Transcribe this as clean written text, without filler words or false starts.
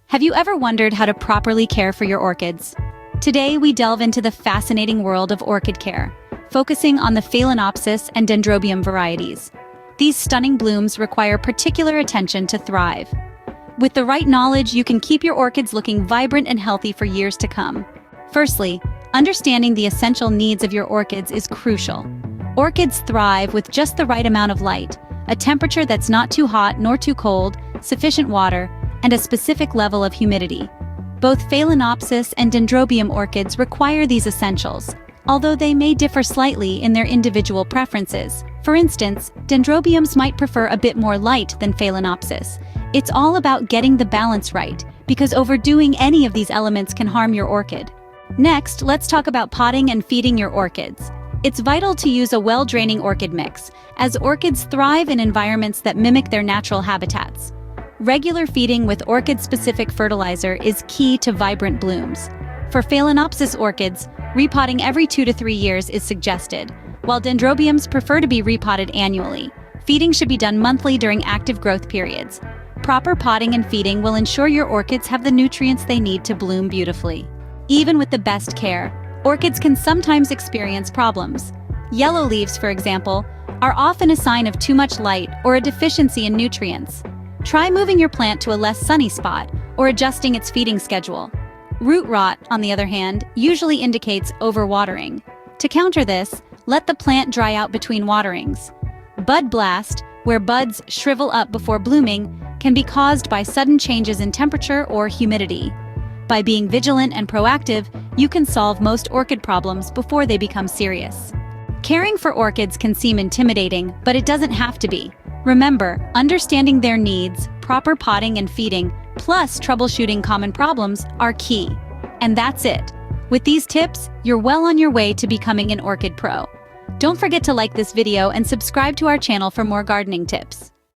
Have you ever wondered how to properly care for your orchids? Today we delve into the fascinating world of orchid care, focusing on the Phalaenopsis and Dendrobium varieties. These stunning blooms require particular attention to thrive. With the right knowledge, you can keep your orchids looking vibrant and healthy for years to come. Firstly, understanding the essential needs of your orchids is crucial. Orchids thrive with just the right amount of light, a temperature that's not too hot nor too cold, sufficient water, and a specific level of humidity. Both Phalaenopsis and Dendrobium orchids require these essentials, although they may differ slightly in their individual preferences. For instance, Dendrobiums might prefer a bit more light than Phalaenopsis. It's all about getting the balance right, because overdoing any of these elements can harm your orchid. Next, let's talk about potting and feeding your orchids. It's vital to use a well-draining orchid mix, as orchids thrive in environments that mimic their natural habitats. Regular feeding with orchid-specific fertilizer is key to vibrant blooms. For Phalaenopsis orchids, repotting every 2 to 3 years is suggested, while Dendrobiums prefer to be repotted annually. Feeding should be done monthly during active growth periods. Proper potting and feeding will ensure your orchids have the nutrients they need to bloom beautifully. Even with the best care, orchids can sometimes experience problems. Yellow leaves, for example, are often a sign of too much light or a deficiency in nutrients. Try moving your plant to a less sunny spot or adjusting its feeding schedule. Root rot, on the other hand, usually indicates overwatering. To counter this, let the plant dry out between waterings. Bud blast, where buds shrivel up before blooming, can be caused by sudden changes in temperature or humidity. By being vigilant and proactive, you can solve most orchid problems before they become serious. Caring for orchids can seem intimidating, but it doesn't have to be. Remember, understanding their needs, proper potting and feeding, plus troubleshooting common problems are key. And that's it. With these tips, you're well on your way to becoming an orchid pro. Don't forget to like this video and subscribe to our channel for more gardening tips.